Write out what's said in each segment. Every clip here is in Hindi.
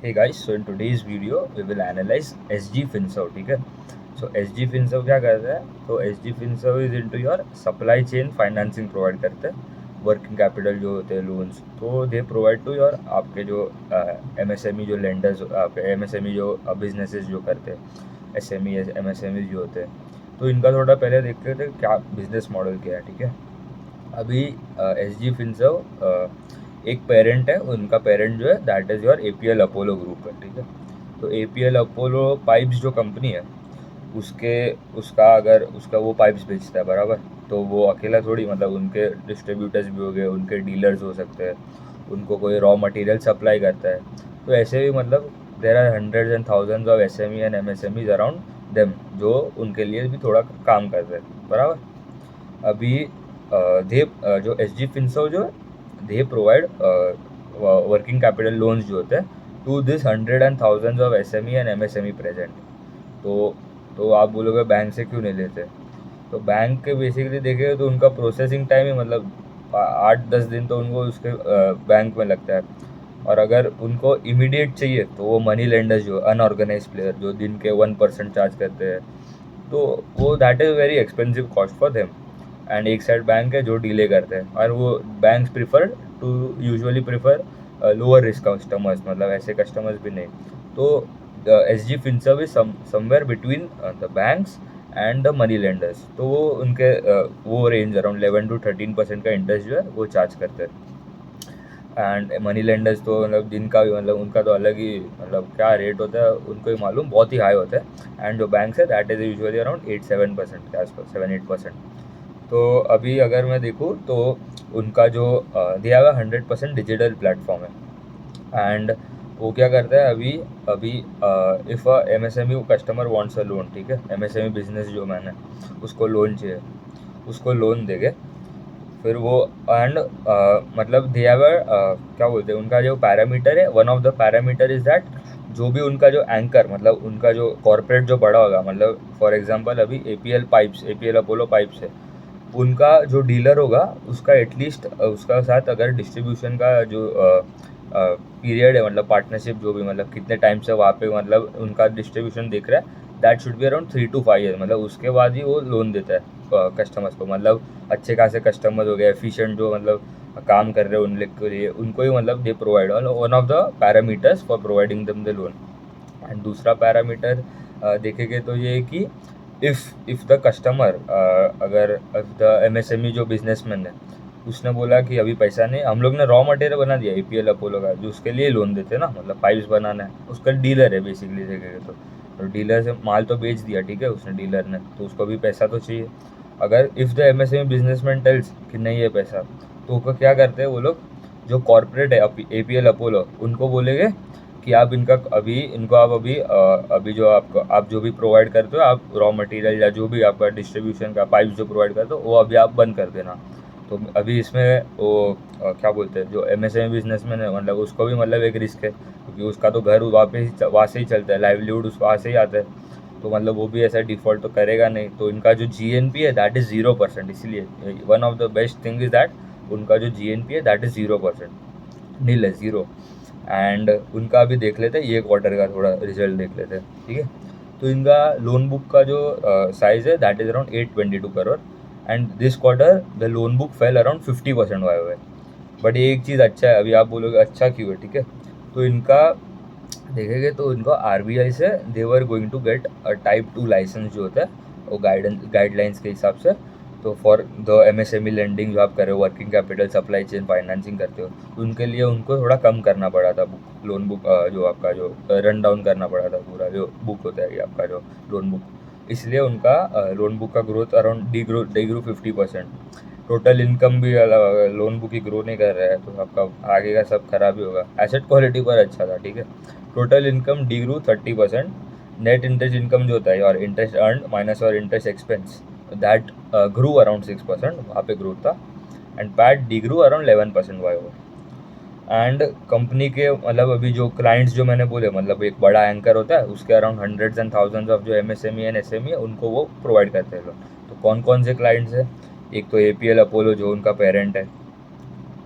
Hey guys, so in today's video we will analyze SG FinServ, ठीक है। So SG FinServ क्या करता है? तो SG FinServ is into your supply chain financing provide करते हैं, वर्किंग कैपिटल जो होते हैं लोन्स, तो दे प्रोवाइड टू योर आपके जो MSME जो लेंडर्स, आपके MSME जो बिजनेसेस जो करते हैं, SME MSME जो होते हैं, तो इनका थोड़ा पहले देखते थे क्या बिजनेस मॉडल क्या है, ठीक है। अभी SG FinServ एक पेरेंट है, उनका पेरेंट जो है that is your APL Apollo group है, ठीक है। तो APL अपोलो पाइप्स जो कंपनी है उसका अगर उसका वो पाइप्स बेचता है बराबर, तो वो अकेला थोड़ी, मतलब उनके डिस्ट्रीब्यूटर्स भी हो गए, उनके डीलर्स हो सकते हैं, उनको कोई रॉ मटेरियल सप्लाई करता है। तो ऐसे भी मतलब there are hundreds and thousands of SME and MSMEs around them जो उनके लिए भी थोड़ा काम करते हैं बराबर। अभी जो SG FinServ जो है they provide working capital loans जो होते हैं to this hundred and thousands of SME and MSME present। तो आप बोलोगे बैंक से क्यों नहीं लेते, तो बैंक के बेसिकली देखें तो उनका प्रोसेसिंग टाइम ही मतलब 8-10 दिन तो उनको उसके बैंक में लगता है। और अगर उनको इमीडिएट चाहिए तो वो मनी लेंडर्स जो अनऑर्गेनाइज प्लेयर जो दिन के 1% चार्ज करते हैं, तो वो that is very expensive cost for them. And एक साइड बैंक है जो डिले करते हैं, और वो banks prefer to usually prefer lower risk customers, मतलब ऐसे कस्टमर्स भी नहीं। तो SG FinServ is somewhere between the banks and the money lenders. तो वो उनके वो रेंज अराउंड 11 to 13% का इंटरेस्ट जो है वो चार्ज करते हैं। एंड मनी लेंडर्स तो मतलब दिन का भी मतलब उनका तो अलग ही मतलब क्या रेट होता है उनको ही मालूम, बहुत ही हाई होता है। एंड जो बैंक्स है दैट इज़ यूजुअली अराउंड 8-7% के आसपास, 7-8%। तो अभी अगर मैं देखूँ तो उनका जो दे हैव 100% डिजिटल प्लेटफॉर्म है। एंड वो क्या करता है अभी अभी if MSME customer wants a loan, ठीक है, MSME बिजनेस जो मैंने उसको लोन चाहिए, उसको लोन देंगे। फिर वो एंड मतलब दे हैव क्या बोलते हैं, उनका जो पैरामीटर है, one of the parameter is that जो भी उनका जो एंकर, मतलब उनका जो कॉर्पोरेट जो बड़ा होगा, मतलब फॉर एग्जांपल अभी APL अपोलो पाइप्स है, उनका जो डीलर होगा उसका एटलीस्ट उसका साथ अगर डिस्ट्रीब्यूशन का जो पीरियड है, मतलब पार्टनरशिप जो भी, मतलब कितने टाइम से वहाँ पे मतलब उनका डिस्ट्रीब्यूशन देख रहा है, that should be around 3 to 5 year, मतलब उसके बाद ही वो लोन देता है कस्टमर्स को। मतलब अच्छे खासे कस्टमर हो गए, एफिशिएंट जो मतलब काम कर रहे हैं उन लोग के लिए, उनको ही मतलब they provide one of the parameters for providing them the loan. And दूसरा पैरामीटर देखेंगे तो ये है कि इफ़ द कस्टमर अगर इफ द MSME जो बिजनेसमैन है उसने बोला कि अभी पैसा नहीं, हम लोग ने रॉ मटेरियल बना दिया APL अपोलो का, जो उसके लिए लोन देते हैं ना, मतलब पाइप्स बनाना है, उसका डीलर है बेसिकली देखेंगे तो डीलर से माल तो बेच दिया, ठीक है, उसने डीलर ने, तो उसको भी पैसा तो चाहिए। अगर if the MSME businessman tells कि नहीं है पैसा, तो वो क्या करते हैं वो लोग, जो कॉर्पोरेट है APL अपोलो, उनको बोलेंगे कि आप इनका अभी इनको आप अभी जो आप जो भी प्रोवाइड करते हो, आप रॉ मटेरियल या जो भी आपका डिस्ट्रीब्यूशन का पाइप जो प्रोवाइड करते हो वो अभी आप बंद कर देना। तो अभी इसमें वो क्या बोलते हैं, जो MSME बिजनेसमैन है, मतलब उसको भी मतलब एक रिस्क है, क्योंकि उसका तो घर वहाँ से ही चलता है, लाइवलीहुड उस वहाँ से ही आता है। तो मतलब वो भी ऐसा डिफ़ॉल्ट तो करेगा नहीं। तो इनका जो GNP है दैट इज़ 0%, इसलिए one of the best thing is that उनका जो GNP है दैट इज़ 0%, नील है, ज़ीरो। एंड उनका अभी देख लेते हैं ये क्वार्टर का थोड़ा रिजल्ट देख लेते हैं, ठीक है। तो इनका लोन बुक का जो साइज़ है that is around 822 crore. And this quarter the loan book fell around 50% Y हुआ है। बट एक चीज़ अच्छा है, अभी आप बोलोगे अच्छा क्यों है, ठीक है। तो इनका देखेंगे तो इनको RBI से they are going to get type 2 licence जो होता है वो गाइडलाइंस के हिसाब से। तो फॉर द MSME लेंडिंग जो आप कर रहे हो, working capital supply chain financing करते हो, तो उनके लिए उनको थोड़ा कम करना पड़ा था बुक, लोन बुक जो आपका जो रन डाउन करना पड़ा था, पूरा जो बुक होता है ये आपका जो लोन बुक, इसलिए उनका लोन बुक का growth around D grow 50%। Total income भी लोन बुक ही ग्रो नहीं कर रहा है, तो आपका आगे का सब खराब ही होगा। एसेट क्वालिटी पर अच्छा था, ठीक है। Total income the grew 30%। Net interest income जो होता है और इंटरेस्ट अर्न माइनस और interest expense that grew around 6%, वहाँ पे ग्रोथ था। And PAT the grew around 11% Y over. And company के मतलब अभी जो क्लाइंट्स जो मैंने बोले, मतलब एक बड़ा एंकर होता है, उसके around hundreds and thousands of जो MSME एंड SME है उनको वो प्रोवाइड करते हैं लोग। तो कौन कौन से क्लाइंट्स है, एक तो APL अपोलो जो उनका पेरेंट है,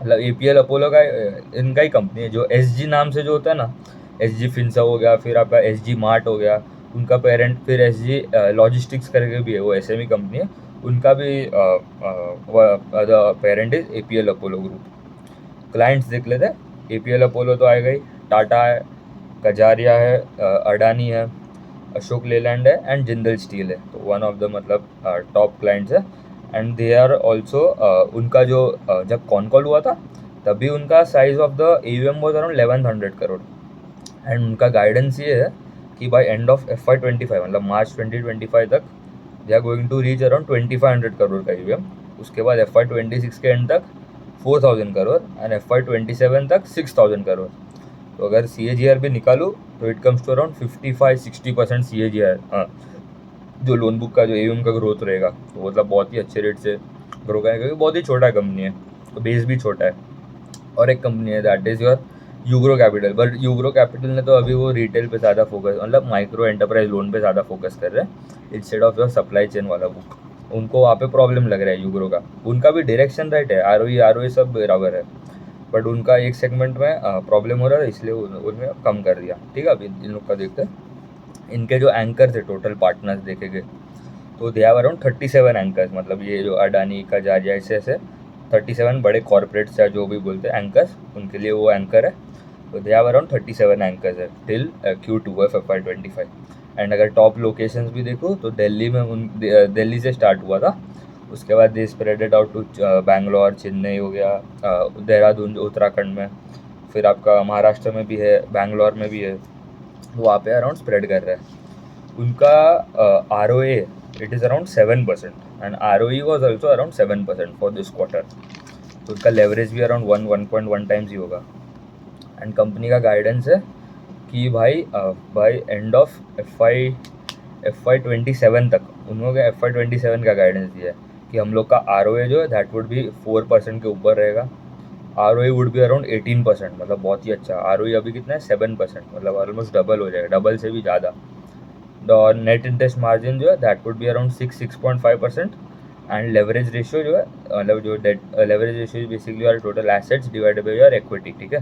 मतलब APL अपोलो का इनका ही कंपनी है, जो SG नाम से जो होता है ना, एस जी फिंसा हो गया, फिर आपका एस जी मार्ट हो गया, उनका पेरेंट फिर एस जी लॉजिस्टिक्स करके भी है, वो एसएमई कंपनी है, उनका भी parent is APL Apollo group. Clients देख लेते हैं। एपीएल अपोलो तो आएगा ही, टाटा है, कजारिया है, अडानी है, अशोक लेलैंड है एंड जिंदल स्टील है। तो वन ऑफ द मतलब टॉप क्लाइंट्स है। एंड दे आर ऑल्सो, उनका जो जब कॉन कॉल हुआ था तभी उनका size of the AUM was around 1100 crore. And उनका गाइडेंस ये है कि बाय एंड ऑफ FY25 मतलब मार्च 2025 तक they are going to reach around 2500 crore का एयूएम। उसके बाद FY26 के एंड तक 4000 करोड़ एंड FY27 तक 6000 करोड़। तो अगर CAGR भी निकालूँ तो it comes to around 55-60% CAGR, जो लोन बुक का जो एयूएम का ग्रोथ रहेगा, तो मतलब बहुत ही अच्छे रेट से ग्रो करेगा, क्योंकि बहुत ही छोटा कंपनी है तो बेस भी छोटा है। और एक कंपनी है that is your Ugro capital, but Ugro capital ने तो अभी वो रिटेल पे ज़्यादा फोकस, मतलब माइक्रो एंटरप्राइज लोन पे ज़्यादा फोकस कर रहे हैं instead of your supply chain वाला बुक। उनको वहाँ पे प्रॉब्लम लग रहा है यूग्रो का। उनका भी डायरेक्शन राइट है, ROE सब बराबर है, बट उनका एक सेगमेंट में प्रॉब्लम हो रहा है, इसलिए उन्होंने कम कर दिया। ठीक है, अभी इन लोग का देखते हैं। इनके जो एंकर थे टोटल पार्टनर्स देखेंगे तो दे हैव अराउंड 37 एंकर्स, मतलब ये जो अडानी का जारिया ऐसे 37 बड़े कॉर्पोरेट्स या जो भी बोलते हैं एंकर्स, उनके लिए वो एंकर है। तो दे हैव अराउंड 37 एंकर्स है till Q2 of FY25। And अगर टॉप लोकेशंस भी देखो तो दिल्ली में दिल्ली से स्टार्ट हुआ था, उसके बाद they spreaded out to Bangalore, Chennai हो गया, देहरादून जो उत्तराखंड में, फिर आपका महाराष्ट्र में भी है, बैंगलोर में भी है, वहाँ पे अराउंड स्प्रेड कर रहा है। उनका ROA it is around 7% and ROE was also around 7% for this quarter. तो उनका लेवरेज भी अराउंड 1.1 टाइम्स ही होगा। एंड कंपनी का गाइडेंस है कि भाई बाई एंड ऑफ FY27 तक, उन लोगों ने FY27 का गाइडेंस दिया है कि हम लोग का ROA जो है दैट वुड बी 4% के ऊपर रहेगा, ROE वुड बी अराउंड 18%, मतलब बहुत ही अच्छा। ROE अभी कितना है 7%, मतलब ऑलमोस्ट डबल हो जाएगा, डबल से भी ज़्यादा। और नेट इंटरेस्ट मार्जिन जो है that would be around 6.5%। And leverage ratio जो है, मतलब जो debt leverage ratio basically your total assets divided by your equity, ठीक है,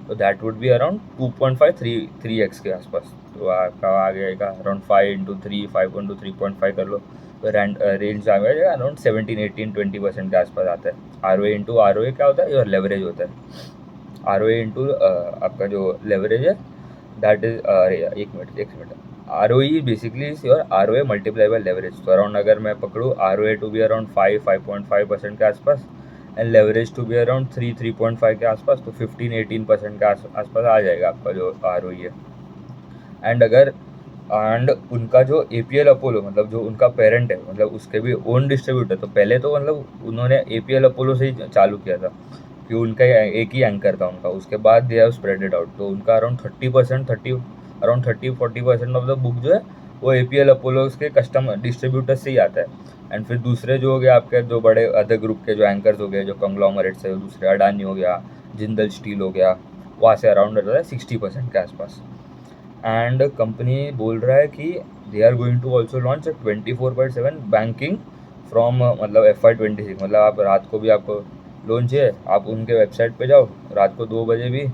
तो that would be around 2.53x के आसपास। तो आपका आ जाएगा अराउंड 5 × 3, 5 × 3.5 कर लो, तो रेंज आ जाएगा अराउंड 17, 18, 20% के आसपास आता है। ROA क्या होता है, योर लेवरेज होता है। ROA आपका जो लेवरेज है दैट इज, अरे एक minute, ROE basically is your ROA multiply by leverage. तो अराउंड अगर मैं पकड़ूँ ROA टू बी अराउंड 5.5% के आसपास and leverage to be around 3.5 के आसपास, तो 15-18% के आसपास आ जाएगा आपका जो ROE है। एंड उनका जो APL अपोलो, मतलब जो उनका पेरेंट है, मतलब उसके भी ओन डिस्ट्रीब्यूटर, तो पहले तो मतलब उन्होंने APL अपोलो से ही चालू किया था कि उनका एक ही एंकर था उनका, उसके बाद दे हैव स्प्रेडेड आउट। तो उनका अराउंड 30-40% ऑफ द बुक जो है वो APL अपोलो के कस्टमर डिस्ट्रीब्यूटर से ही आता है। एंड फिर दूसरे जो हो गए आपके जो बड़े अदर ग्रुप के जो एंकर्स हो गए, जो कंग्लोमरेट्स है, दूसरे अडानी हो गया, जिंदल स्टील हो गया, वहाँ से अराउंड रहता है 60% के आसपास। एंड कंपनी बोल रहा है कि they are going to also launch 24/7 banking from, मतलब FY26, मतलब आप रात को भी आपको लोन चाहिए, आप उनके वेबसाइट पे जाओ, रात को 2 बजे भी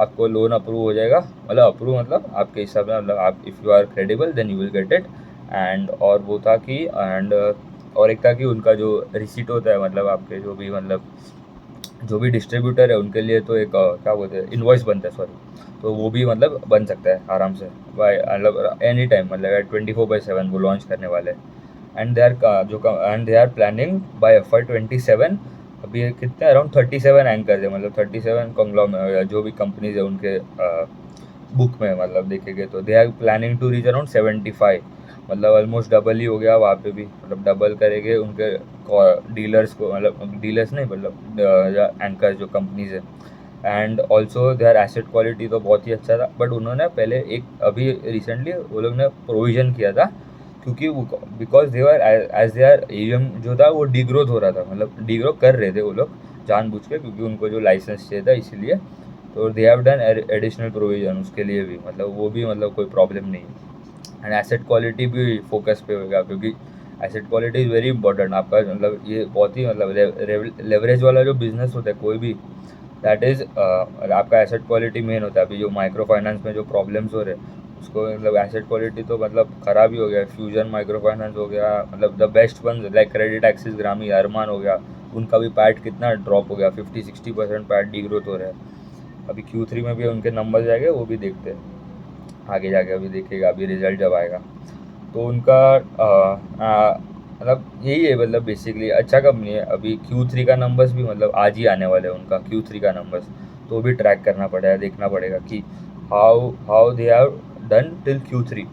आपको लोन अप्रूव हो जाएगा, मतलब अप्रूव मतलब आपके हिसाब से, मतलब आप if you are credible then you will get it. And और वो था कि और एक था कि उनका जो रिसीट होता है, मतलब आपके जो भी डिस्ट्रीब्यूटर है उनके लिए तो एक क्या बोलते हैं, इन्वॉइस बनता है, सॉरी, तो वो भी मतलब बन सकता है आराम से बाय, मतलब एनी टाइम, मतलब 24/7 वो लॉन्च करने वाले। And they are planning by FY27। अभी कितने अराउंड 37 एंकर्स है, मतलब 37 कंग्लोमरेट जो भी कंपनीज है उनके बुक में, मतलब देखेंगे तो they are planning to reach around 75, मतलब ऑलमोस्ट डबल ही हो गया वहाँ पे भी, मतलब डबल करेंगे उनके डीलर्स को, मतलब डीलर्स नहीं, मतलब एंकर्स जो कंपनीज है। And also their asset quality तो बहुत ही अच्छा था, बट उन्होंने पहले अभी रिसेंटली वो लोग ने प्रोविज़न किया था, क्योंकि because they are as they are AUM जो था वो डीग्रोथ हो रहा था, मतलब डीग्रो कर रहे थे वो लोग जानबूझ के, क्योंकि उनको जो लाइसेंस चाहिए था इसीलिए। तो they have done additional provision उसके लिए भी, मतलब वो भी मतलब कोई प्रॉब्लम नहीं है। एंड एसेट क्वालिटी भी फोकस पे होगा, क्योंकि asset quality is very important आपका, मतलब ये बहुत ही, मतलब लेवरेज वाला जो बिजनेस होता है कोई भी, दैट इज़ आपका एसेट क्वालिटी मेन होता है। अभी जो माइक्रो फाइनेंस में जो प्रॉब्लम्स हो रहे हैं उसको मतलब एसेट क्वालिटी तो मतलब ख़राब ही हो गया। फ्यूजन माइक्रो फाइनेंस हो गया, मतलब the best one like credit axis ग्रामीण अरमान हो गया, उनका भी पैट कितना ड्रॉप हो गया, 50-60% पैट डी ग्रोथ हो रहा है। अभी Q3 में भी उनके नंबर जाएंगे, वो भी देखते हैं आगे जाके, अभी देखेगा अभी रिजल्ट जब आएगा तो उनका मतलब यही है, मतलब बेसिकली अच्छा कंपनी है। अभी Q3 का नंबर्स भी मतलब आज ही आने वाले हैं उनका Q3 का नंबर्स, तो भी ट्रैक करना पड़ेगा, देखना पड़ेगा कि how they have done till Q3,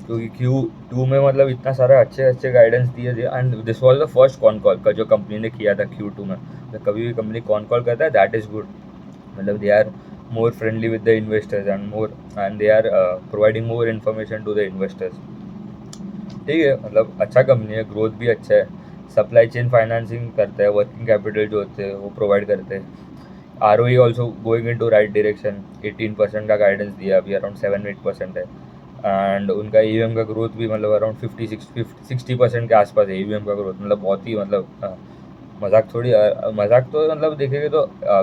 क्योंकि Q2 में मतलब इतना सारा अच्छे अच्छे गाइडेंस दिए थे। And this was the first con call का जो कंपनी ने किया था Q2 में। तो कभी भी कंपनी कॉन कॉल करता है दैट इज़ गुड, मतलब they are more friendly with the investors and they are providing more information to the investors। ठीक है, मतलब अच्छा कंपनी है, ग्रोथ भी अच्छा है, सप्लाई चेन फाइनेंसिंग करते हैं, वर्किंग कैपिटल जो होते हैं वो प्रोवाइड करते हैं। ROE also going in to right direction, 18% का गाइडेंस दिया, अभी अराउंड 7-8% है। एंड उनका AUM का ग्रोथ भी मतलब अराउंड 50-60% के आसपास है AUM का ग्रोथ, मतलब बहुत ही मतलब मजाक थोड़ी मजाक तो मतलब देखेंगे तो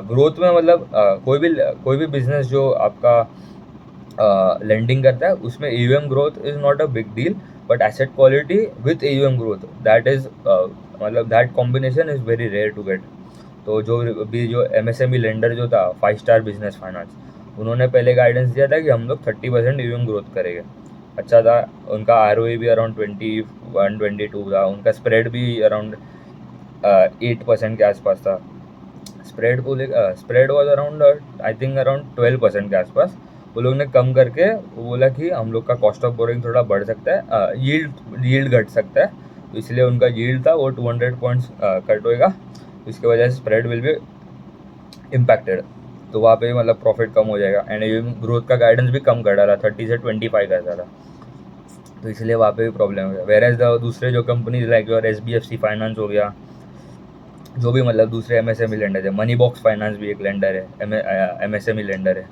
ग्रोथ में मतलब कोई भी बिजनेस जो आपका लेंडिंग करता है उसमें AUM growth is not a big deal, but asset quality with AUM growth that is मतलब that combination is very rare to get. तो जो अभी जो MSME लेंडर जो था 5 स्टार बिजनेस फाइनेंस, उन्होंने पहले गाइडेंस दिया था कि हम लोग 30% AUM ग्रोथ करेंगे। अच्छा था, उनका ROE भी अराउंड 21-22 था, उनका स्प्रेड भी अराउंड 8% के आसपास था। स्प्रेड को लेकर spread was around I think around 12% के आसपास। वो लोग ने कम करके वो बोला कि हम लोग का कॉस्ट ऑफ बोरिंग थोड़ा बढ़ सकता है, यील्ड घट सकता है, तो इसलिए उनका यील्ड था वो 200 पॉइंट्स कट होएगा, इसके वजह से स्प्रेड विल भी इम्पैक्टेड। तो वहाँ पे मतलब प्रॉफिट कम हो जाएगा। एंड ग्रोथ का गाइडेंस भी कम कर डाला, 30 से 25 करता था, तो इसलिए वहाँ पे भी प्रॉब्लम हो गया। वेयर एज दूसरे जो companies like your SBFC finance हो गया, जो भी मतलब दूसरे MSME लेंडर है, मनी बॉक्स फाइनेंस भी एक लेंडर है, MSME लेंडर है,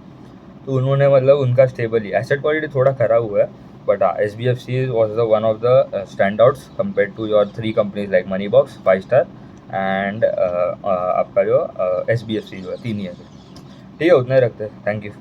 तो उन्होंने मतलब उनका स्टेबल ही एसेट क्वालिटी थोड़ा खराब हुआ है, but SBFC was the one of the standouts compare to your 3 companies like money box, 5 star and आपका जो SBFC जो है, 3 ही है। ठीक है, उतना ही रखते हैं, थैंक यू।